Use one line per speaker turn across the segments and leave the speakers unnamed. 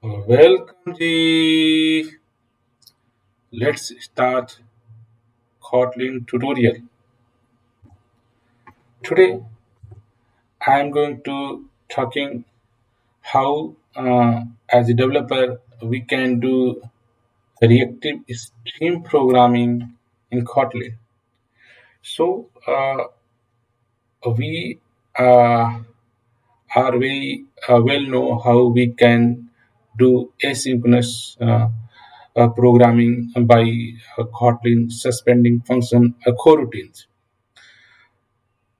Welcome, Ji. Let's start Kotlin tutorial. Today, I'm going to talking how, as a developer, we can do reactive stream programming in Kotlin. So, we are very well know how we can do asynchronous programming by Kotlin suspending function coroutines.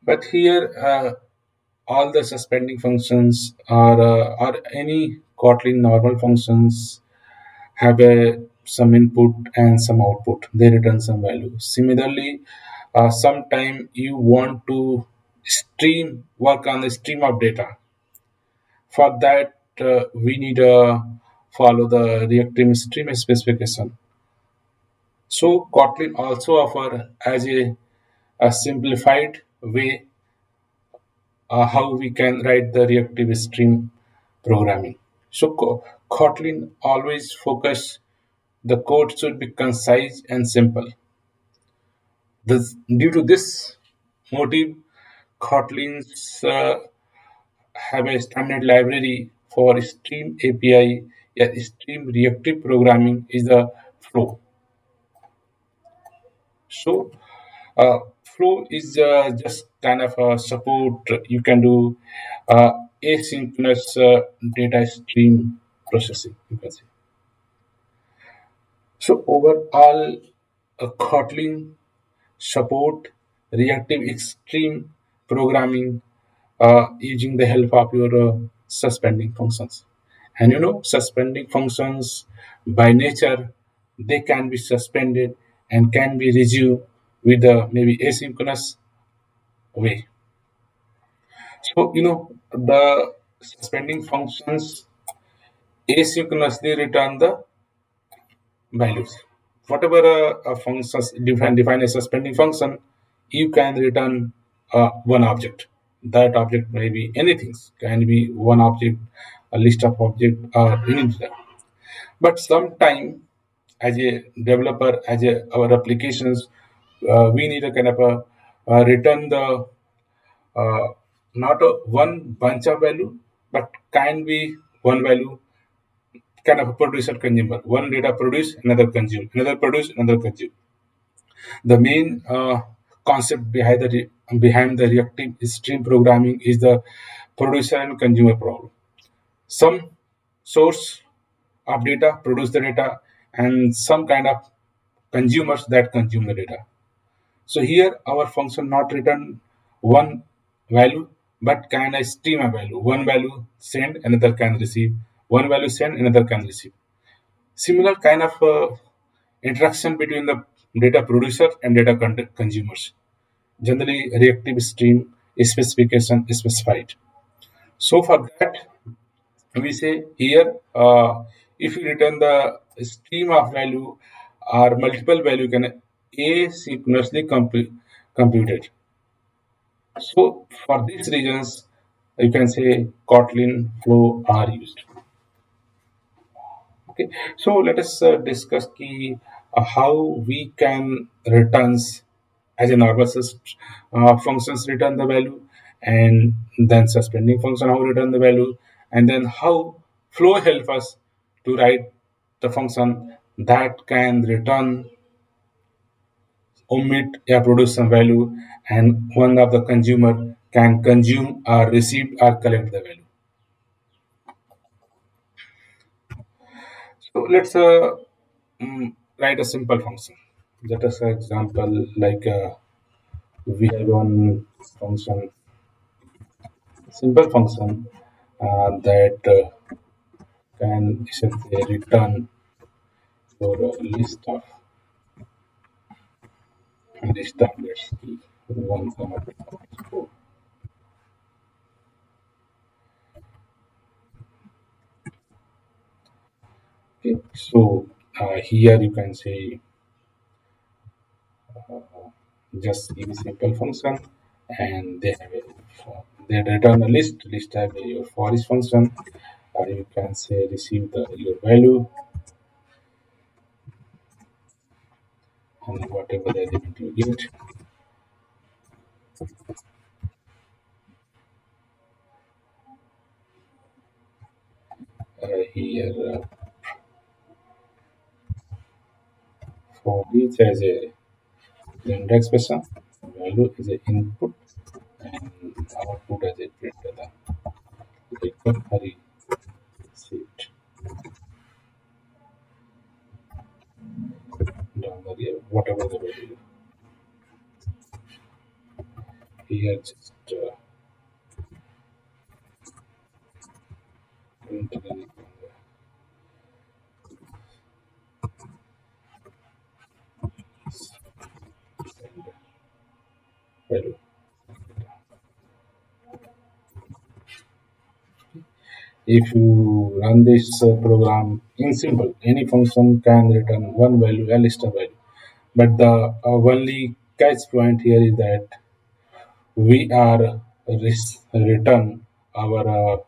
But here, all the suspending functions or any Kotlin normal functions have some input and some output. They return some value. Similarly, sometime you want to stream work on the stream of data. For that, we need to follow the reactive stream specification. So Kotlin also offer as a simplified way how we can write the reactive stream programming. So Kotlin always focus the code should be concise and simple. Due to this motive, Kotlin's have a standard library for Stream API. Yeah, Stream reactive programming is the Flow. So Flow is just kind of a support you can do uh, asynchronous data stream processing. You can say. So overall, Kotlin support reactive extreme programming using the help of your suspending functions. And suspending functions by nature they can be suspended and can be resumed with maybe asynchronous way. So the suspending functions asynchronously return the values. Whatever functions define a suspending function, you can return one object. That object may be anything, can be one object, a list of object, or anything. But sometime, as a developer, our applications, we need a kind of return the uh, not a one bunch of value, but can be one value kind of a producer consumer. One data produce, another consume, another produce, another consume. The main concept behind the reactive stream programming is the producer and consumer problem. Some source of data produce the data, and some kind of consumers that consume the data. So here our function not return one value, but can I stream a value. One value send, another can receive. One value send, another can receive. Similar kind of interaction between the data producer and data consumers. Generally, reactive stream specification is specified. So for that, we say here, if you return the stream of value or multiple value can asynchronously computed. So for these reasons, you can say Kotlin flow are used. Okay, so let us discuss how we can returns as a normal functions return the value, and then suspending function how return the value, and then how flow help us to write the function that can return omit or produce some value, and one of the consumer can consume or receive or collect the value. So let's write a simple function. Let us example like we have one function, simple function that can essentially return your list of let's see one comma two. Okay, so here you can say just give a simple function, and they have they return a list have your for each function, You can say receive your value and whatever the element you get. Here for each as a render expression, value is a input and output as a print data. Like hurry, sit, down the whatever the value. Here just print the value. If you run this program in simple, any function can return one value, a list of value. But the only catch point here is that we are return our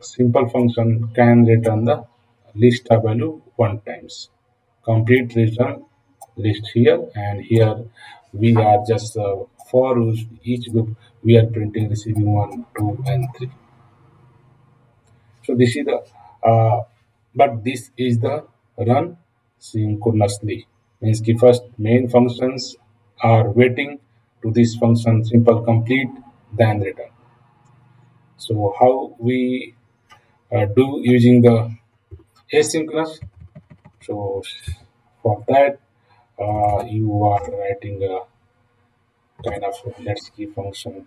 simple function can return the list of value one times. Complete return list here and here we are just for each group we are printing receiving one, two, and three. So this is the but this is the run synchronously. Means the first main functions are waiting to this function simple complete then return. So how we do using the asynchronous. So for that you are writing a kind of let's key function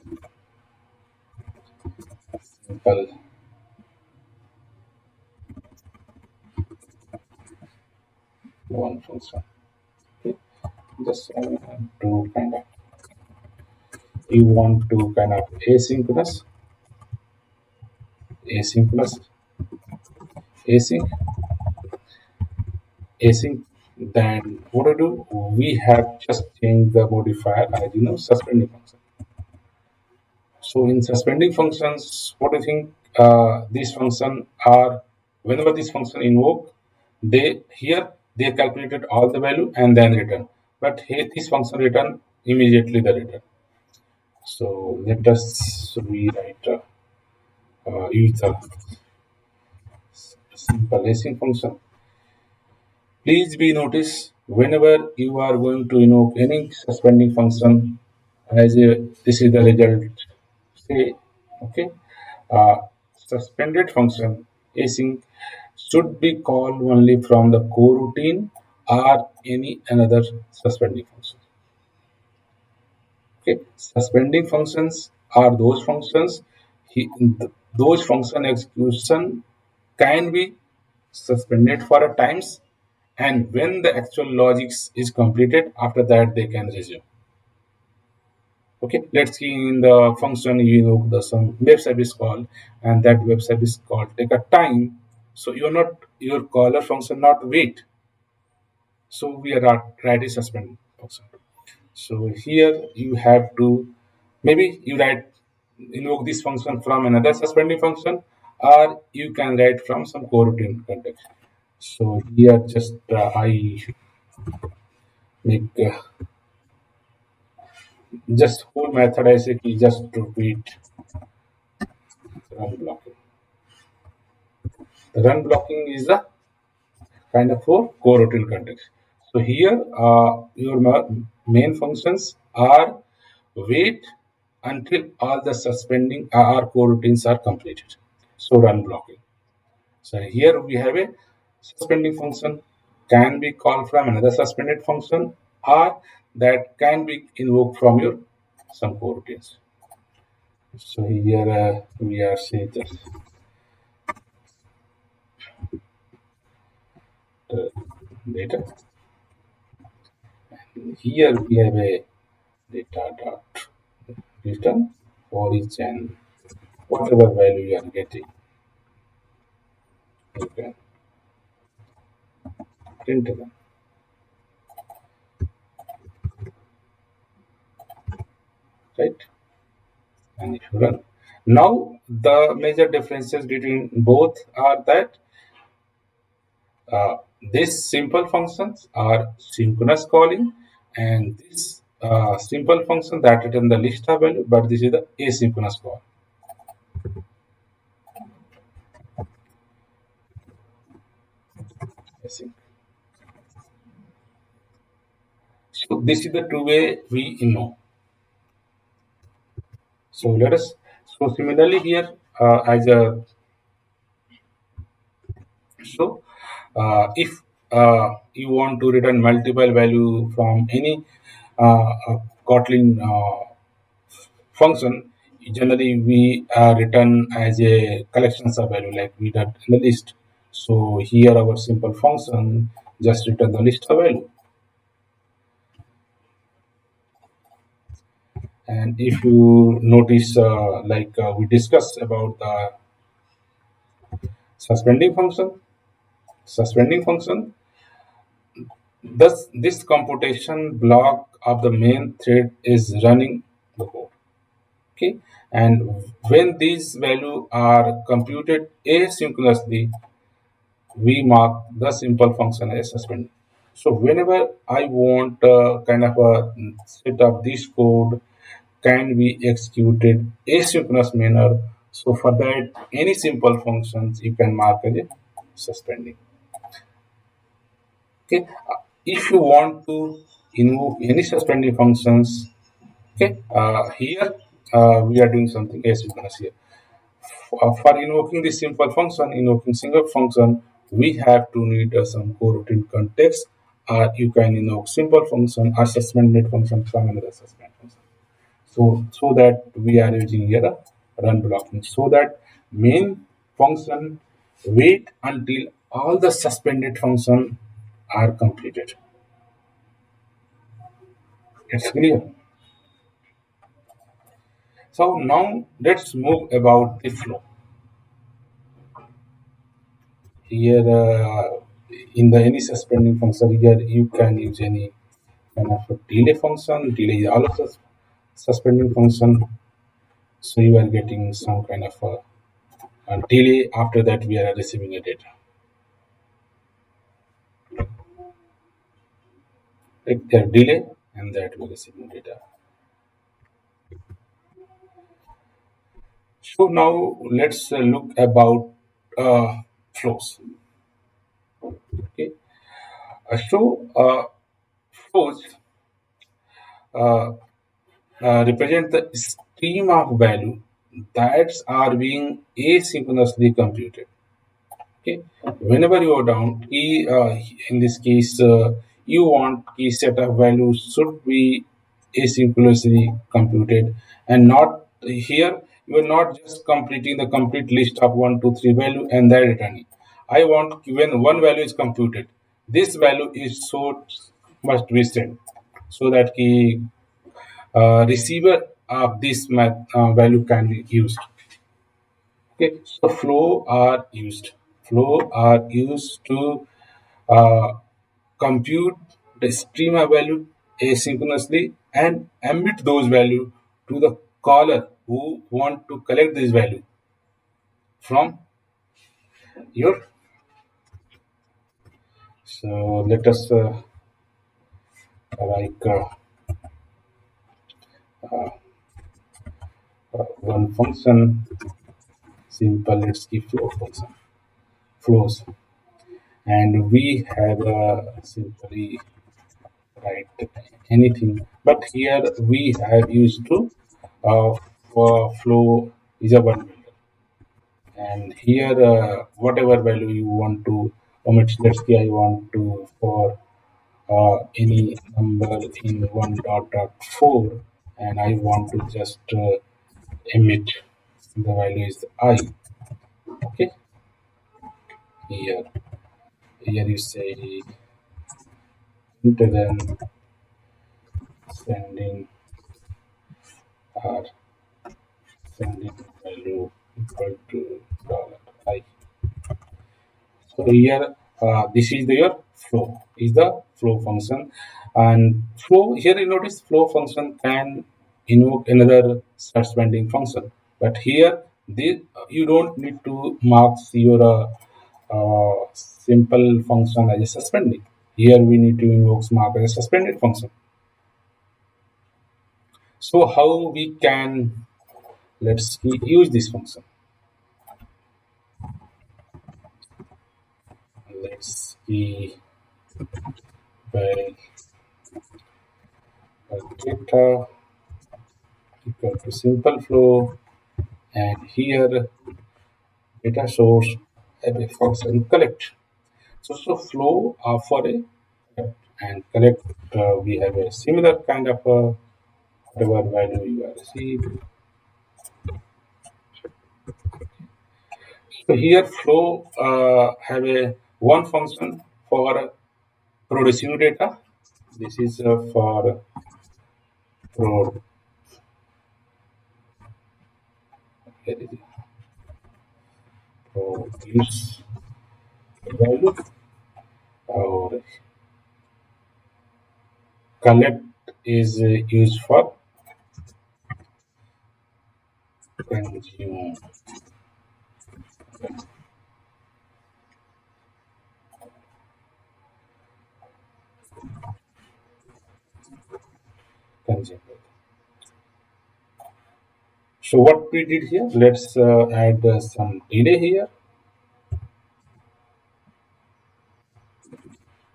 simple one function. Okay. Just to kind of you want to kind of asynchronous async async. Then what to do? We have just changed the modifier as suspending function. So in suspending functions, what do you think? These function are whenever this function invoke, they here they calculated all the value and then return. But here this function return immediately the return. So let us rewrite use the simple async function. Please be notice whenever you are going to invoke any suspending function as a this is the result. Say okay. Uh, Suspended function async should be called only from the coroutine or any another suspending function. Okay, suspending functions are those functions. Those function execution can be suspended for a times, and when the actual logic is completed, after that they can resume. Okay, let's see in the function you know the some web service call, and that web service call take a time. So you're not your caller function not wait. So we are not write a suspend function. So here you have to maybe you write invoke this function from another suspending function, or you can write from some coroutine context. So here just I make just whole method I say just repeat run blocking. The run blocking is the kind of for coroutine context. So here your main functions are wait until all the suspending or coroutines are completed. So run blocking. So here we have a suspending function can be called from another suspended function or that can be invoked from your some coroutines. So here we are saying just the data. Here we have a data dot return for each and whatever value you are getting, you can print them. right? And if you run. Now, the major differences between both are that uh, these simple functions are synchronous calling, and this simple function that return the list of value, but this is the asynchronous call. Async. So this is the two way we know. So let us. So similarly here, as a so if you want to return multiple value from any Kotlin function, generally we return as a collections of value like we did in the list. So here our simple function just return the list of value. And if you notice, we discussed about the suspending function, suspending function, thus this computation block of the main thread is running the code. Okay, and when these values are computed asynchronously, we mark the simple function as suspended. So whenever I want kind of a set of this code can be executed asynchronous manner. So for that, any simple functions you can mark as a suspending. Okay, if you want to invoke any suspending functions, okay, here we are doing something asynchronous here. For invoking this simple function, invoking single function, we have to need some coroutine context. You can invoke simple function or suspended function from another suspended function. So that we are using here a run blocking. So that main function wait until all the suspended function are completed. It's clear. So now let's move about the flow. Here, in the any suspending function, here you can use any kind of a delay function. Delay is also suspending function. So you are getting some kind of a delay. After that, we are receiving a data. Like there delay, and that we are receiving data. So now let's look about flows. Okay. Flows uh, represent the stream of value that are being asynchronously computed. Okay, whenever you are down key, in this case, you want key set of values should be asynchronously computed, and not here. You are not just completing the complete list of 1, 2, 3 value and then returning. I want when one value is computed, this value is so must be sent so that the receiver of this value can be used. Okay, so flow are used to uh, compute the stream of value asynchronously and emit those value to the caller who want to collect this value from your. So let us like one function simple. Let's give flow function flows, and we have simply write anything. But here we have used to for flow is a one builder, and here whatever value you want to omit. Let's say I want to for any number in 1 dot 4, and I want to just emit the value is I. Okay, here you say then sending or sending value equal to dollar I. So here, this is their flow, is the flow function. And flow, here you notice flow function can invoke another suspending function. But here, you don't need to mark your simple function as a suspending. Here we need to invoke mark as a suspended function. So how we can, let's see, use this function. Let's see, well, data equal to simple flow, and here data source have a function collect. So flow for a and collect, we have a similar kind of whatever value you are received. So here flow have a one function for producing data. This is for pro, here is it, produce value, or collect is used for consume. Consume. So what we did here, let's add some delay here,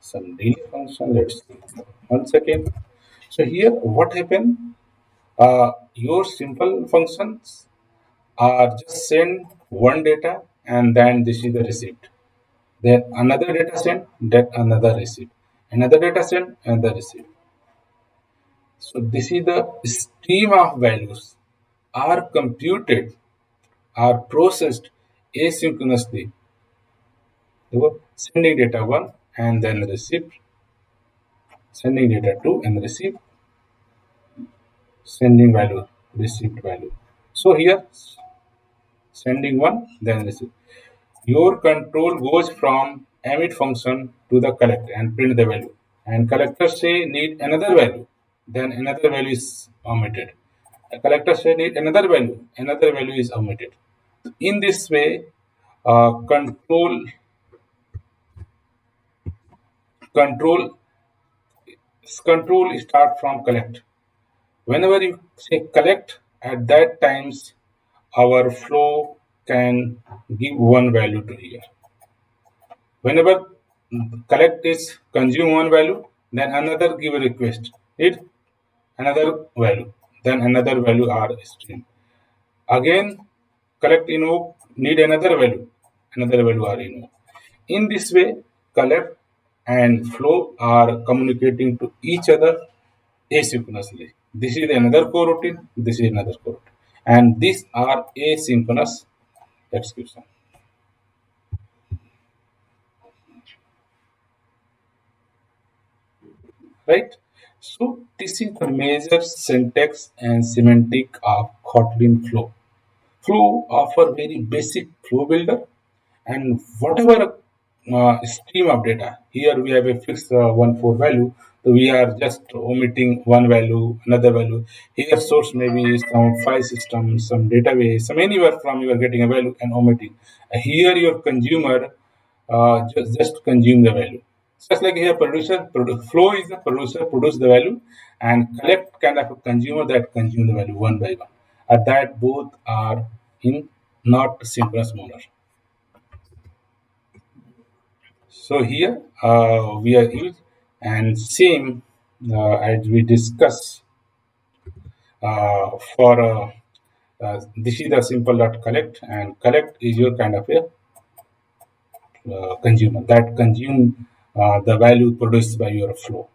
some delay function. Let's see. 1 second. So here, what happened? Your simple functions are just send one data and then this is the receipt. Then another data send, that another receipt. Another data send, another receipt. So this is the stream of values are computed, are processed asynchronously. Sending data one and then receipt, sending data two and receive, sending value, received value. So here sending one, then receive. Your control goes from emit function to the collect and print the value. And collector say need another value, then another value is omitted. A collector say need another value is omitted. In this way, control control start from collect. Whenever you say collect, at that times our flow can give one value to here. Whenever collect is consume one value, then another give a request, need another value, then another value are stream. Again, collect invoke need another value are invoke. In this way, collect and flow are communicating to each other asynchronously. This is another coroutine, this is another coroutine. And these are asynchronous execution, right? So this is the major syntax and semantic of Kotlin flow. Flow offer very basic flow builder and whatever stream of data. Here we have a fixed 1 4 value. So we are just omitting one value, another value. Here source maybe some file system, some database, some anywhere from you are getting a value and omitting. Here your consumer just consume the value. Just like here flow is the producer produce the value and collect kind of a consumer that consume the value one by one. That both are in not synchronous manner. So here we are used and same as we discuss for this is the simple dot collect and collect is your kind of a consumer that consume the value produced by your flow.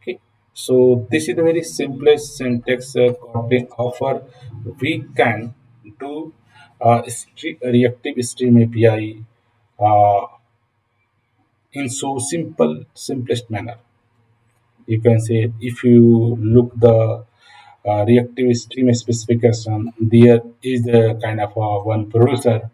Okay, so this is the very simplest syntax Kotlin offer. We can do reactive stream API uh, in so simplest manner. You can say if you look the reactive stream specification, there is a kind of one producer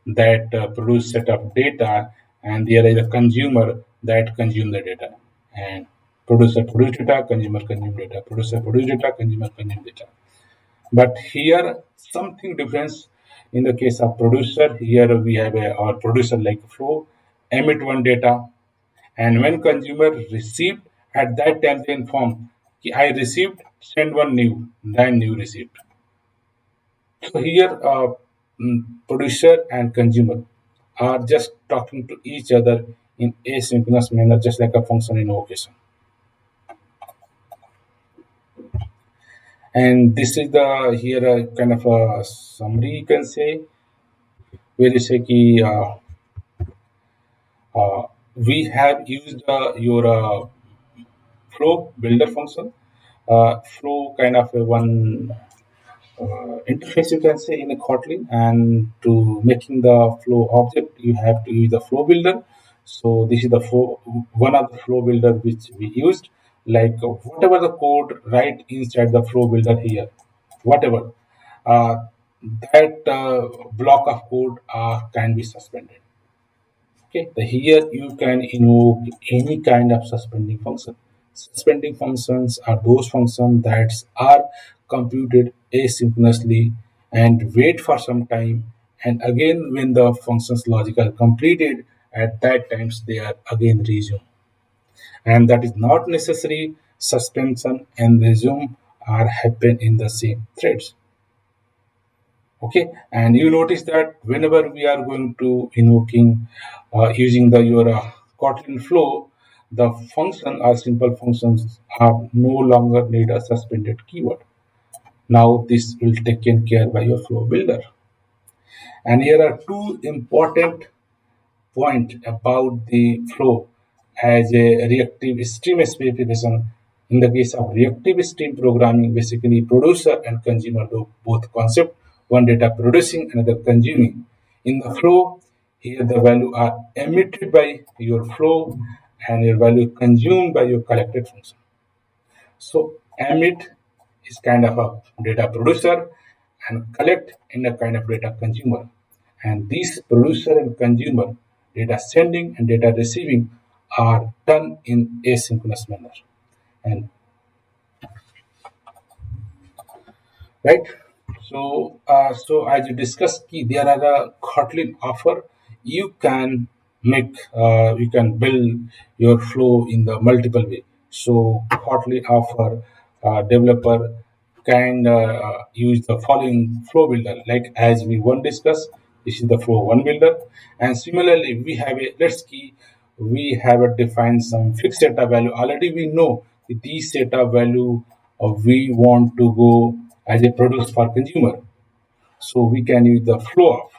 that produce set of data, and there is a consumer that consume the data. And Producer produce data, consumer consume data, producer produce data, consumer consume data. But here something difference in the case of producer. Here we have our producer like flow emit one data, and when consumer received at that time they inform I received, send one new, then new received. So here producer and consumer are just talking to each other in asynchronous manner, just like a function invocation. And this is the here a kind of a summary you can say, where you say ki, uh, we have used your flow builder function. Flow kind of a one interface you can say in a Kotlin, and to making the flow object you have to use the flow builder. So this is the flow, one of the flow builder which we used. Like whatever the code right inside the flow builder here, whatever uh, that block of code can be suspended. Okay, here you can invoke any kind of suspending function. Suspending functions are those functions that are computed asynchronously and wait for some time, and again when the function's logic are completed, at that times they are again resumed. And that is not necessary. Suspension and resume are happen in the same threads. Okay, and you notice that whenever we are going to invoking using the your Kotlin flow, the function or simple functions are no longer need a suspended keyword. Now this will taken care by your flow builder. And here are two important point about the flow as a reactive stream specification. In the case of reactive stream programming, basically producer and consumer do both concept, one data producing, another consuming. In the flow, here the value are emitted by your flow and your value consumed by your collected function. So emit is kind of a data producer and collect in a kind of data consumer. And these producer and consumer data sending and data receiving are done in asynchronous manner. And right. So as you discussed, there are a Kotlin offer. You can you can build your flow in the multiple way. So Kotlin offer developer can use the following flow builder, like as we one discussed. This is the flow one builder, and similarly we have a let's key. We have a defined some fixed data value. Already we know these data value we want to go as a produce for consumer. So we can use the flow of,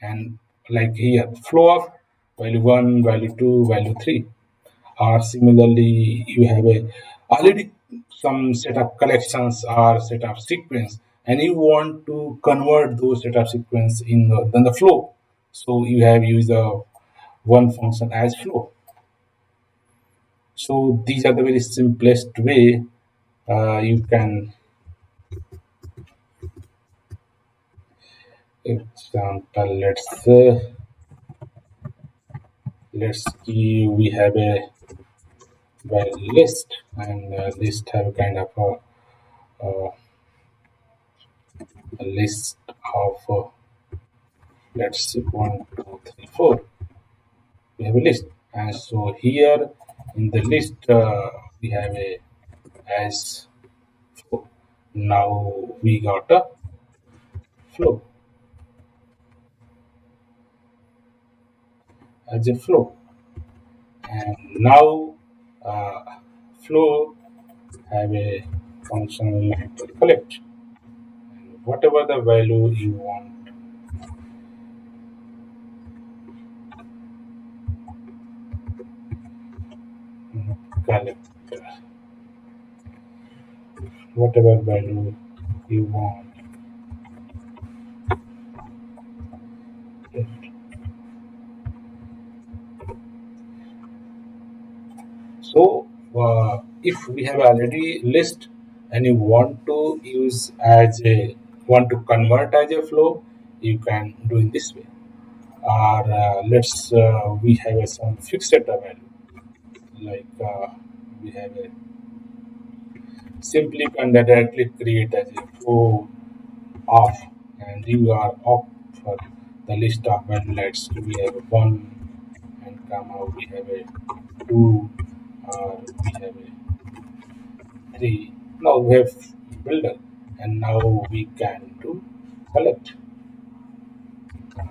and like here flow of value 1, value 2, value 3. Or similarly you have a already some set of collections or set of sequence, and you want to convert those set of sequence in the flow. So you have used the one function as flow. So these are the very simplest way you can example. Let's see, we have a list, and list have kind of a list of let's see 1, 2, 3, 4. We have a list, and so here in the list we have a as flow. Now we got a flow as a flow, and now uh, flow have a function like to collect whatever the value you want collect, whatever value you want. So if we have already list and you want to use as a want to convert as a flow, you can do in this way. Or let's we have some fixed data value like we have a simply can directly create as a flow of, and you are up for the list of value lights. We have a one, and come out we have a two, or we have a three. Now we have builder, and now we can do select. We can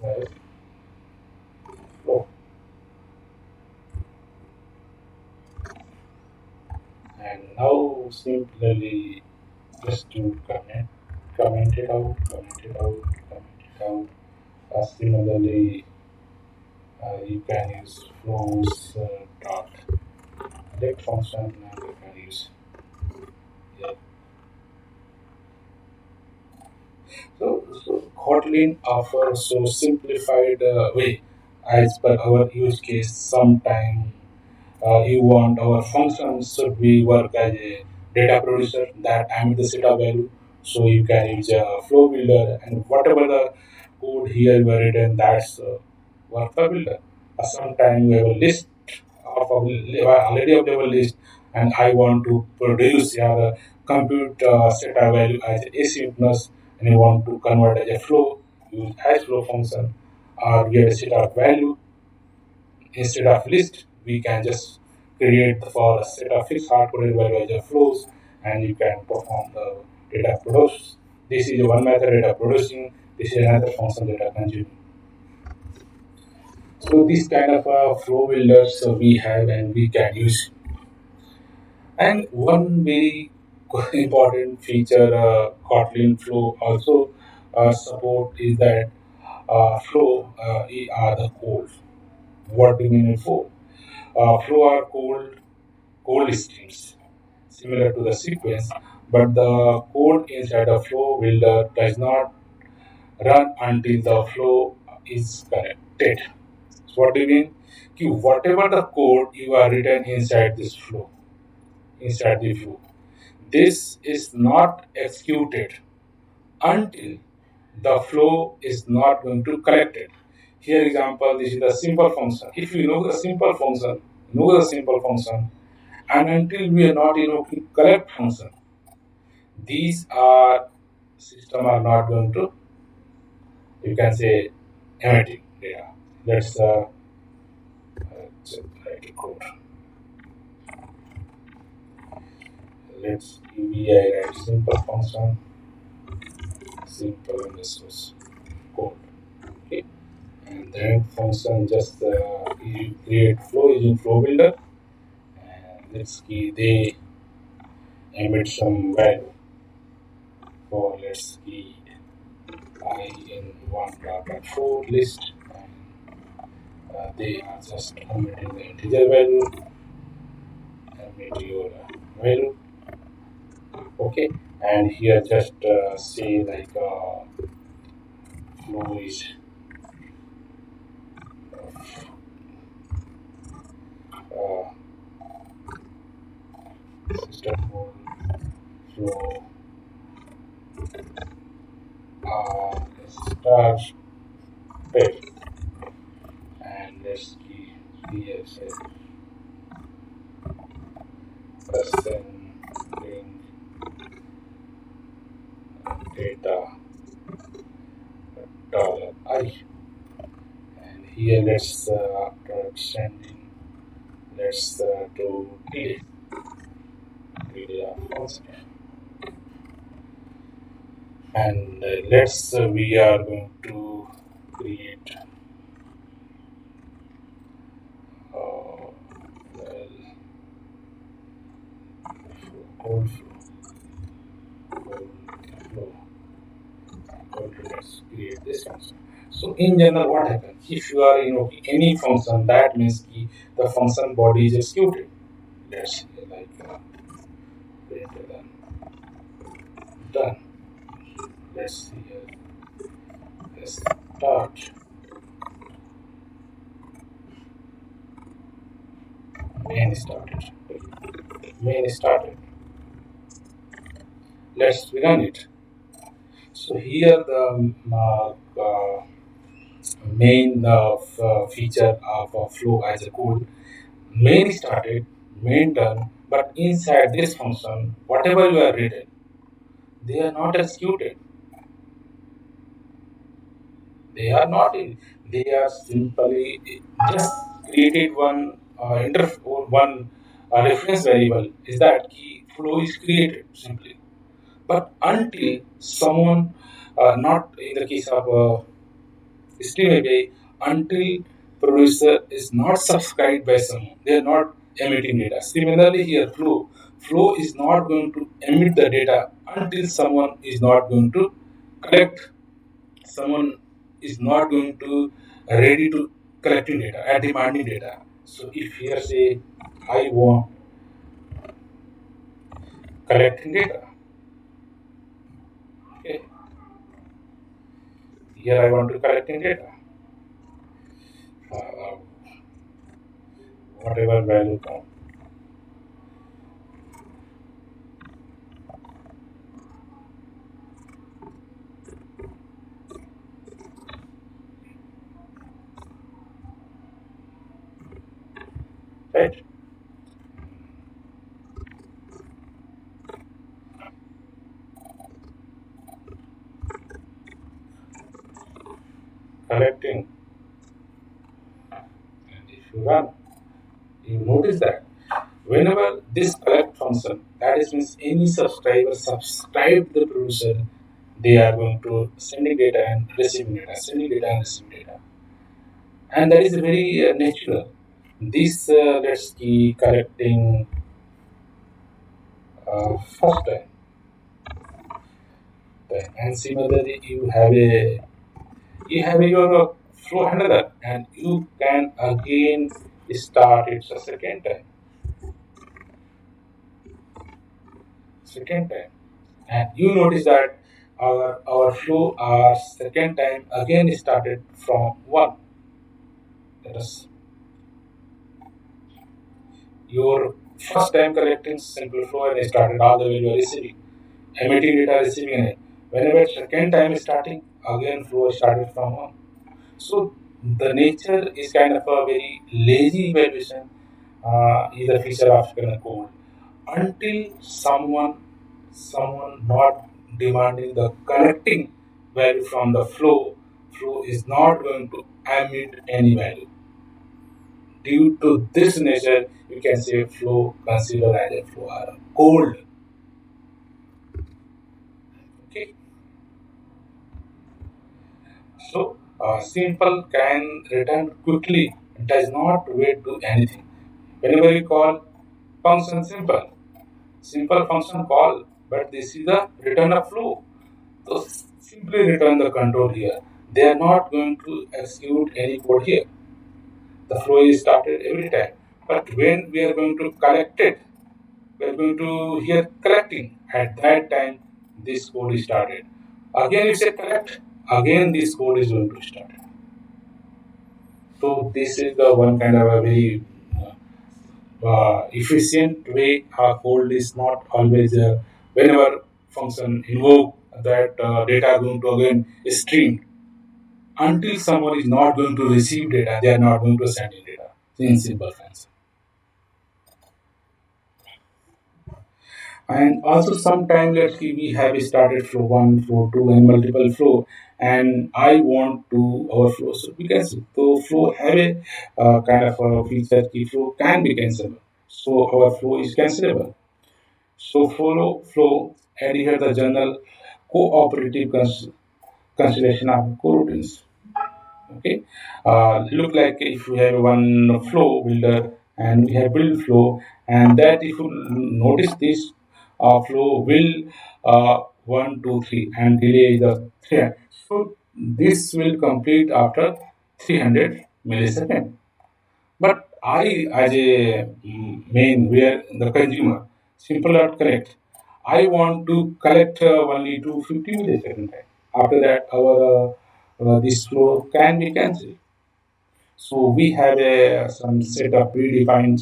have flow, and now simply just to comment it out, comment it out. Similarly, you can use flows dot select function, and you can use, yeah. So Kotlin offers so simplified way as per our use case. Sometime you want our functions should be work as a data producer that emit the data value. So you can use a flow builder, and whatever the code here you are written, that's work the builder. Sometimes you have a list of already available list, and I want to produce your compute data value as asynchronous, and you want to convert as a flow, use as flow function, or get a set of value instead of list. We can just create for a set of fixed hard-coded value as a flows, and you can perform the data produce. This is one method data producing. This is another function data consuming. So this kind of flow builders we have and we can use. And one very important feature Kotlin Flow also support is that flow are the code. What do you mean in flow? Flow are cold streams, similar to the sequence, but the code inside a flow builder does not run until the flow is connected. So what do you mean? Whatever the code you are written inside the flow, this is not executed until the flow is not going to collect it. Here example, this is the simple function. If you know the simple function, and until we are not collect function, these are system are not going to, you can say, emitting data. Let's write a code. Let's we write simple function, simple resource code. Okay, and then function just you create flow using flow builder, and let's key they emit some value for, let's key I in one dot four list, and they are just emitting the integer value, emit your value. Okay, and here just say like flow is uh, system code flow start page, and let's key here say person link data dollar I, and here let's after extending, let's do delay of function, and let's we are going to create well, code flow, let's create this function. So in general, what happens if you are any function, that means the function body is executed. Let's say like greater than done. Let's see here. Start. Main started. Main started. Let's run it. So here the main feature of flow as a code. Main started, main done, but inside this function, whatever you have written, they are not executed. They are not in. They are simply just created one or one reference variable. Is that key flow is created simply. But until someone, not in the case of stream API, until producer is not subscribed by someone, they are not emitting data. Similarly, here flow is not going to emit the data until someone is not going to collect, someone is not going to ready to collecting data and demanding data. So if here say I want collecting data, okay, here I want to collecting data, uh, whatever value come, right? Collecting, and if you run, you notice that whenever this collect function, that is means any subscriber subscribe the producer, they are going to sending data and receiving data, sending data and receiving data, and that is very natural. This let's key collecting first time, and similarly you have your flow handler, and you can again start it a second time, and you notice that our flow our second time again started from one. That is your first time collecting simple flow and started all the way you are receiving, emitting data, receiving it. Whenever second time is starting, again flow started from one. So the nature is kind of a very lazy evaluation, is a feature of code until someone not demanding the connecting value from the flow is not going to emit any value. Due to this nature, you can say flow considered as a flow or cold. Okay, so simple can return quickly, does not wait to anything. Whenever you call function simple function call, but this is the return of flow. So simply return the control here. They are not going to execute any code here. The flow is started every time. But when we are going to collect it, we are going to here collecting. At that time, this code is started. Again, it's a collect. Again, this code is going to start. So this is the one kind of a very efficient way. Code is not always whenever function invoke that data going to again stream until someone is not going to receive data, they are not going to send in data. In simple fashion. And also sometime let's see we have started flow one, flow two, and multiple flow, and I want to overflow. So we can see so flow have a kind of a feature key flow can be cancelable. So our flow is cancelable. So follow flow and here the general cooperative consideration of coroutines. Okay, look like if we have one flow builder and we have build flow, and that if you notice this flow will 1 2 3 and delay the 3. So this will complete after 300 millisecond. But I, as a main where the consumer, simple not correct. I want to collect only 250 millisecond time. After that, our this flow can be cancelled. So we have some set of predefined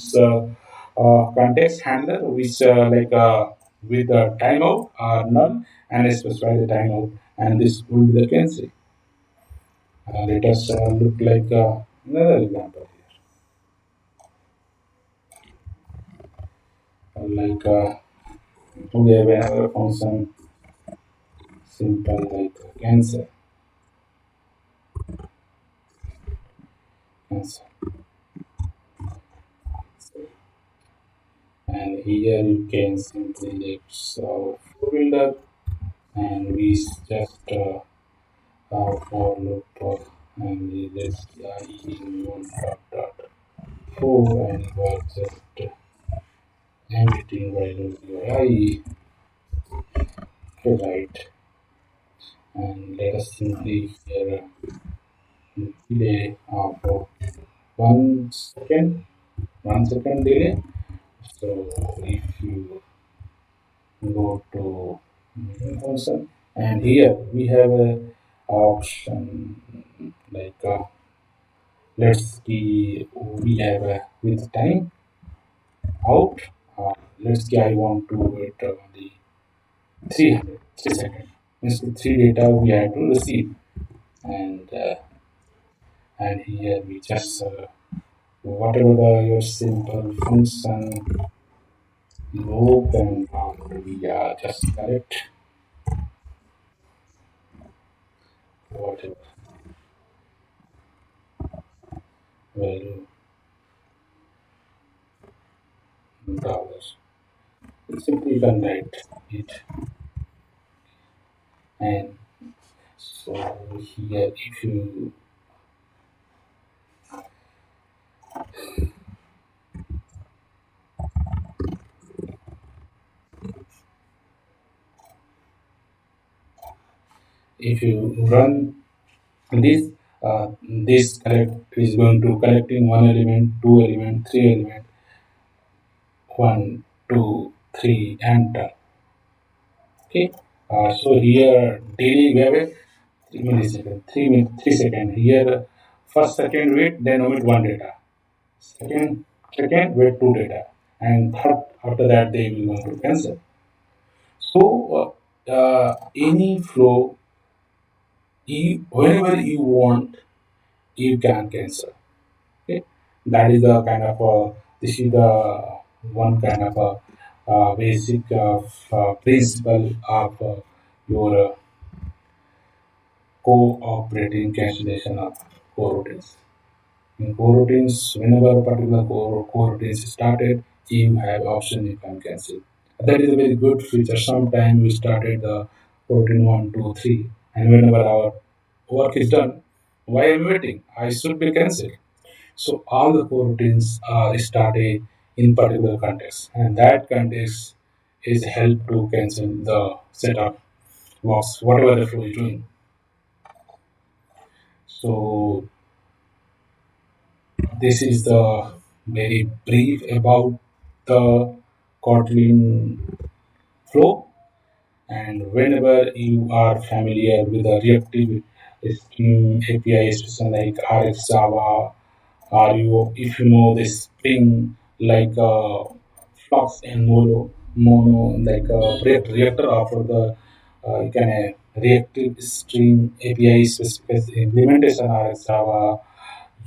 context handler, which with a timeout or null, and I specify the timeout, and this will be the cancel. Let us look like another example here. We have another function simple like cancel, and here you can simply let's builder, and we just for loop and we just in one dot four, and you are just emptying values your I, right, and let us simply here delay of 1 second, 1 second delay. So if you go to function, and here we have a option like let's see, we have with time out. Let's say I want to wait only 300 3 seconds. Means the three data we have to receive, and here we just whatever your simple function loop, and we just select whatever value dollars. Simply can write it, and so here if you run this, this collect is going to collecting one element, two element, three element, one, two, three, and okay. So here daily we have a 3 millisecond, 3 second. Here first second wait, then omit one data. Second wait two data, and third after that they will going to cancel. So any flow, whenever you want, you can cancel. Okay, that is the kind of this is the one kind of basic principle of your cooperating cancellation of coroutines. In coroutines, whenever a particular coroutine is started, you have option you can cancel. That is a very good feature. Sometimes we started the coroutine 1, 2, 3, and whenever our work is done, why am I waiting? I should be cancelled. So all the coroutines are started in particular context, and that context is help to cancel the setup works, whatever the flow is doing. So this is the very brief about the Kotlin flow. And whenever you are familiar with the reactive Spring API, especially like RX Java, or if you know this Spring like Flux and Mono like reactor offer the you can reactive stream API specific implementation RX Java,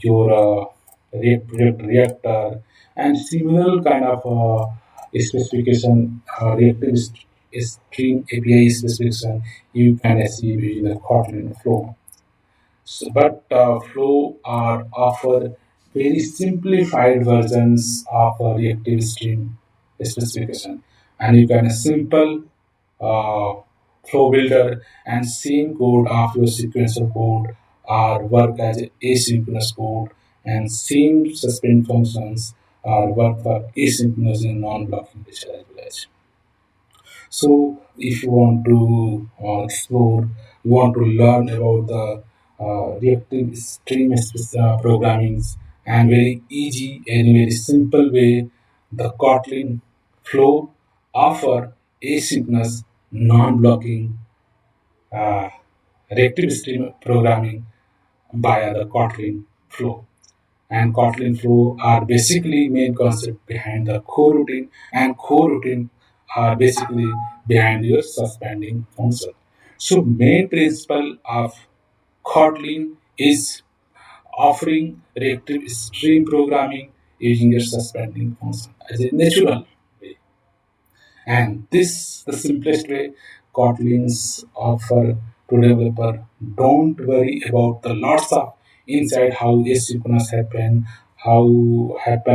your reactor, and similar kind of specification, reactive stream API specification you can achieve using the Kotlin flow. So, but Flow are offer very simplified versions of a reactive stream specification, and you can a simple uh, flow builder and same code of your sequential code or work as asynchronous code, and same suspend functions or work for asynchronous and non-blocking nature as well as. So, if you want to explore, you want to learn about the reactive stream programming and very easy and very simple way, the Kotlin flow offer asynchronous, non-blocking reactive stream programming via the Kotlin flow. And Kotlin flow are basically main concept behind the core routine, and core routine are basically behind your suspending function. So main principle of Kotlin is offering reactive stream programming using your suspending function as a natural way. And this the simplest way Kotlins offer to developer. Don't worry about the lots of inside how asynchronous happen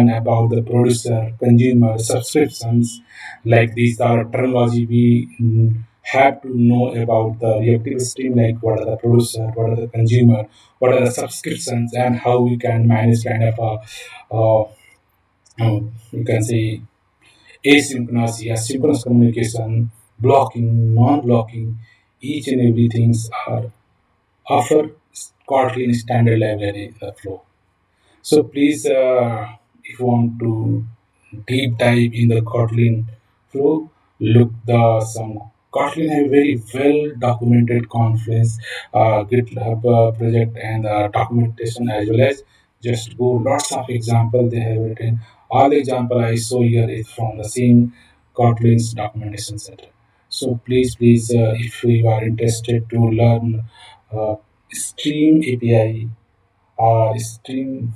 about the producer, consumer, subscriptions. Like these are terminology we have to know about the reactive stream, like what are the producer, what are the consumer, what are the subscriptions, and how we can manage kind of you can say asynchronous, asynchronous communication, blocking, non-blocking, each and everything are offer Kotlin standard library flow. So please, if you want to deep dive in the Kotlin flow, look the some Kotlin have very well documented Confluence, GitHub project and documentation as well as just go lots of example they have written. All the example I show here is from the same Kotlin's documentation center. So please, if you are interested to learn uh, Stream API or Stream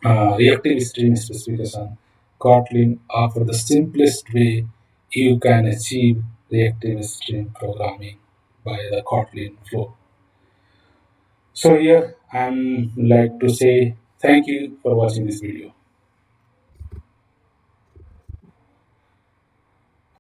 reactive stream specification, Kotlin offer the simplest way you can achieve reactive stream programming by the Kotlin flow. So here I'm like to say thank you for watching this video.